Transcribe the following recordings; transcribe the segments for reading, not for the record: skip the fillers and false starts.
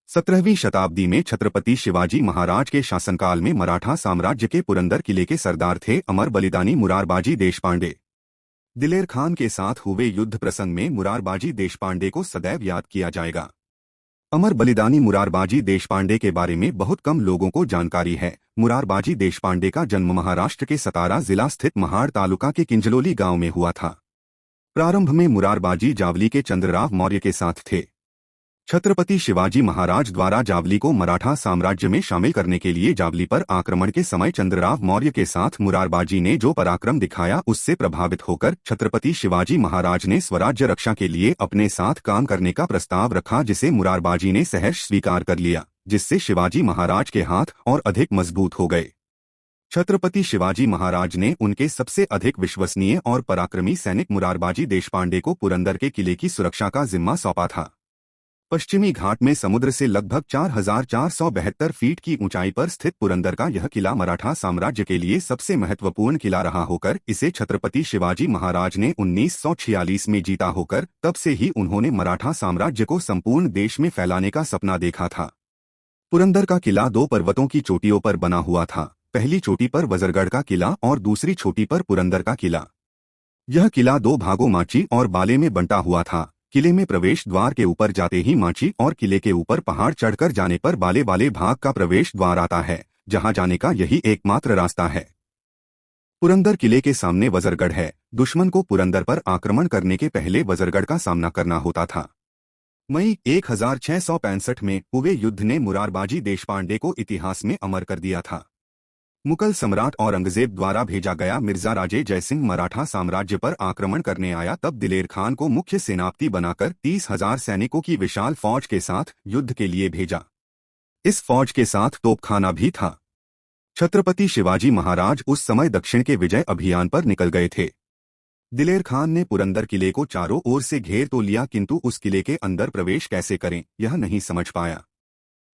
17वीं शताब्दी में छत्रपति शिवाजी महाराज के शासनकाल में मराठा साम्राज्य के पुरंदर किले के सरदार थे अमर बलिदानी मुरारबाजी देशपांडे। दिलेर खान के साथ हुए युद्ध प्रसंग में मुरारबाजी देशपांडे को सदैव याद किया जाएगा। अमर बलिदानी मुरारबाजी देशपांडे के बारे में बहुत कम लोगों को जानकारी है। मुरारबाजी देशपांडे का जन्म महाराष्ट्र के सतारा जिला स्थित महाड़ तालुका के किंजलोली गांव में हुआ था। प्रारंभ में मुरारबाजी जावली के चंद्रराव मौर्य के साथ थे। छत्रपति शिवाजी महाराज द्वारा जावली को मराठा साम्राज्य में शामिल करने के लिए जावली पर आक्रमण के समय चंद्रराव मौर्य के साथ मुरारबाजी ने जो पराक्रम दिखाया उससे प्रभावित होकर छत्रपति शिवाजी महाराज ने स्वराज्य रक्षा के लिए अपने साथ काम करने का प्रस्ताव रखा, जिसे मुरारबाजी ने सहर्ष स्वीकार कर लिया, जिससे शिवाजी महाराज के हाथ और अधिक मजबूत हो गए। छत्रपति शिवाजी महाराज ने उनके सबसे अधिक विश्वसनीय और पराक्रमी सैनिक मुरारबाजी देशपांडे को पुरंदर के किले की सुरक्षा का जिम्मा सौंपा था। पश्चिमी घाट में समुद्र से लगभग 4472 फीट की ऊंचाई पर स्थित पुरंदर का यह किला मराठा साम्राज्य के लिए सबसे महत्वपूर्ण किला रहा होकर इसे छत्रपति शिवाजी महाराज ने 1946 में जीता होकर तब से ही उन्होंने मराठा साम्राज्य को संपूर्ण देश में फैलाने का सपना देखा था। पुरंदर का किला 2 पर्वतों की चोटियों पर बना हुआ था। पहली चोटी पर वजरगढ़ का किला और दूसरी चोटी पर पुरंदर का किला। यह किला 2 भागों माची और बाले में बंटा हुआ था। किले में प्रवेश द्वार के ऊपर जाते ही माची और किले के ऊपर पहाड़ चढ़कर जाने पर बाले वाले भाग का प्रवेश द्वार आता है, जहां जाने का यही एकमात्र रास्ता है। पुरंदर किले के सामने वजरगढ़ है। दुश्मन को पुरंदर पर आक्रमण करने के पहले वजरगढ़ का सामना करना होता था। मई 1665 में हुए युद्ध ने मुरारबाजी देशपांडे को इतिहास में अमर कर दिया था। मुगल सम्राट औरंगजेब द्वारा भेजा गया मिर्जा राजे जयसिंह मराठा साम्राज्य पर आक्रमण करने आया, तब दिलेर खान को मुख्य सेनापति बनाकर 30,000 सैनिकों की विशाल फौज के साथ युद्ध के लिए भेजा। इस फौज के साथ तोपखाना भी था। छत्रपति शिवाजी महाराज उस समय दक्षिण के विजय अभियान पर निकल गए थे। दिलेर खान ने पुरंदर किले को चारों ओर से घेर तो लिया, किंतु उस किले के अंदर प्रवेश कैसे करें यह नहीं समझ पाया।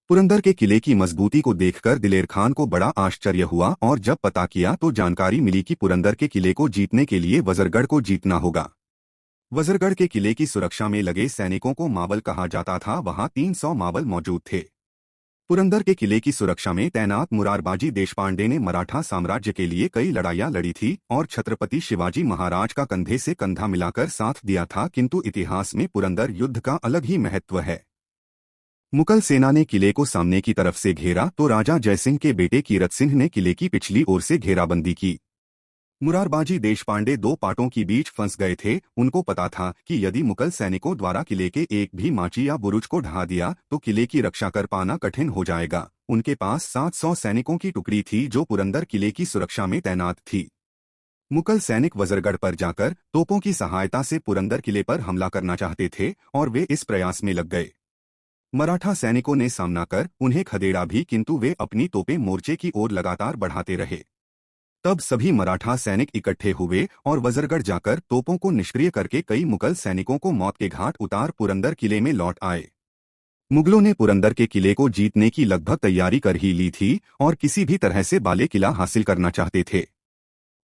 पुरंदर के किले की मजबूती को देखकर दिलेर खान को बड़ा आश्चर्य हुआ और जब पता किया तो जानकारी मिली कि पुरंदर के किले को जीतने के लिए वजरगढ़ को जीतना होगा। वजरगढ़ के किले की सुरक्षा में लगे सैनिकों को मावल कहा जाता था। वहां 300 मावल मौजूद थे। पुरंदर के किले की सुरक्षा में तैनात मुरारबाजी देशपांडे ने मराठा साम्राज्य के लिए कई लड़ाइयां लड़ी थी और छत्रपति शिवाजी महाराज का कंधे से कंधा मिलाकर साथ दिया था, किंतु इतिहास में पुरंदर युद्ध का अलग ही महत्व है। मुगल सेना ने किले को सामने की तरफ से घेरा तो राजा जयसिंह के बेटे कीरत सिंह ने किले की पिछली ओर से घेराबंदी की। मुरारबाजी देशपांडे 2 पाटों के बीच फंस गए थे। उनको पता था कि यदि मुगल सैनिकों द्वारा किले के एक भी माची या बुरुज को ढहा दिया तो किले की रक्षा कर पाना कठिन हो जाएगा। उनके पास 700 सैनिकों की टुकड़ी थी जो पुरंदर किले की सुरक्षा में तैनात थी। मुगल सैनिक वजरगढ़ पर जाकर तोपों की सहायता से पुरंदर किले पर हमला करना चाहते थे और वे इस प्रयास में लग गए। मराठा सैनिकों ने सामना कर उन्हें खदेड़ा भी, किंतु वे अपनी तोपें मोर्चे की ओर लगातार बढ़ाते रहे। तब सभी मराठा सैनिक इकट्ठे हुए और वजरगढ़ जाकर तोपों को निष्क्रिय करके कई मुगल सैनिकों को मौत के घाट उतार पुरंदर किले में लौट आए। मुगलों ने पुरंदर के किले को जीतने की लगभग तैयारी कर ही ली थी और किसी भी तरह से बाले किला हासिल करना चाहते थे।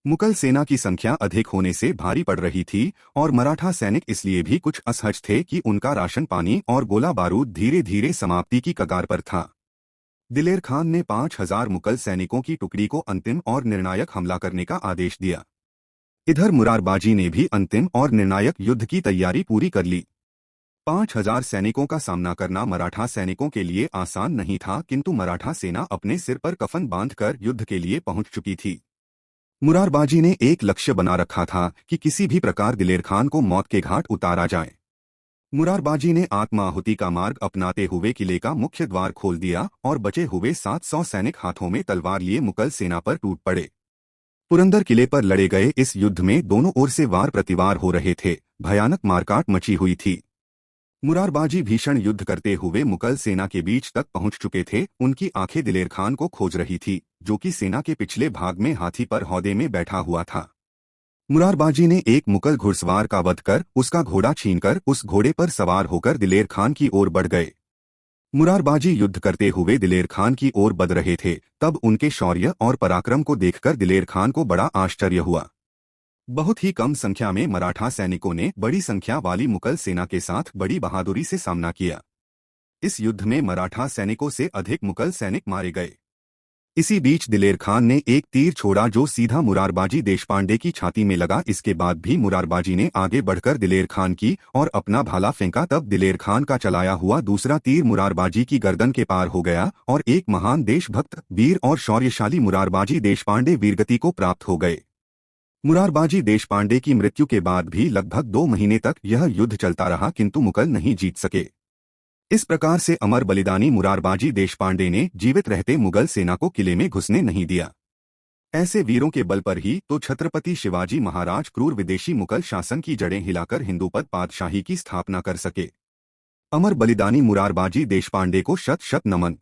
मुगल सेना की संख्या अधिक होने से भारी पड़ रही थी और मराठा सैनिक इसलिए भी कुछ असहज थे कि उनका राशन पानी और गोला बारूद धीरे धीरे समाप्ति की कगार पर था। दिलेर खान ने 5000 मुगल सैनिकों की टुकड़ी को अंतिम और निर्णायक हमला करने का आदेश दिया। इधर मुरारबाजी ने भी अंतिम और निर्णायक युद्ध की तैयारी पूरी कर ली। 5000 सैनिकों का सामना करना मराठा सैनिकों के लिए आसान नहीं था, किंतु मराठा सेना अपने सिर पर कफन बांधकर युद्ध के लिए पहुंच चुकी थी। मुरारबाजी ने एक लक्ष्य बना रखा था कि किसी भी प्रकार दिलेर खान को मौत के घाट उतारा जाए। मुरारबाजी ने आत्माहुति का मार्ग अपनाते हुए किले का मुख्य द्वार खोल दिया और बचे हुए 700 सैनिक हाथों में तलवार लिए मुगल सेना पर टूट पड़े। पुरंदर किले पर लड़े गए इस युद्ध में दोनों ओर से वार प्रतिवार हो रहे थे। भयानक मारकाट मची हुई थी। मुरारबाजी भीषण युद्ध करते हुए मुगल सेना के बीच तक पहुंच चुके थे। उनकी आंखें दिलेर खान को खोज रही थी, जो कि सेना के पिछले भाग में हाथी पर हौदे में बैठा हुआ था। मुरारबाजी ने एक मुगल घुड़सवार का वध कर उसका घोड़ा छीनकर उस घोड़े पर सवार होकर दिलेर खान की ओर बढ़ गए। मुरारबाजी युद्ध करते हुए दिलेर खान की ओर बढ़ रहे थे। तब उनके शौर्य और पराक्रम को देखकर दिलेर खान को बड़ा आश्चर्य हुआ। बहुत ही कम संख्या में मराठा सैनिकों ने बड़ी संख्या वाली मुगल सेना के साथ बड़ी बहादुरी से सामना किया। इस युद्ध में मराठा सैनिकों से अधिक मुगल सैनिक मारे गए। इसी बीच दिलेर खान ने एक तीर छोड़ा जो सीधा मुरारबाजी देशपांडे की छाती में लगा। इसके बाद भी मुरारबाजी ने आगे बढ़कर दिलेर खान की और अपना भाला फेंका। तब दिलेर खान का चलाया हुआ दूसरा तीर मुरारबाजी की गर्दन के पार हो गया और एक महान देशभक्त, वीर और शौर्यशाली मुरारबाजी देशपांडे वीरगति को प्राप्त हो गए। मुरारबाजी देशपांडे की मृत्यु के बाद भी लगभग 2 महीने तक यह युद्ध चलता रहा, किंतु मुगल नहीं जीत सके। इस प्रकार से अमर बलिदानी मुरारबाजी देशपांडे ने जीवित रहते मुगल सेना को किले में घुसने नहीं दिया। ऐसे वीरों के बल पर ही तो छत्रपति शिवाजी महाराज क्रूर विदेशी मुगल शासन की जड़ें हिलाकर हिंदूपद पातशाही की स्थापना कर सके। अमर बलिदानी मुरारबाजी देशपांडे को शत शत नमन।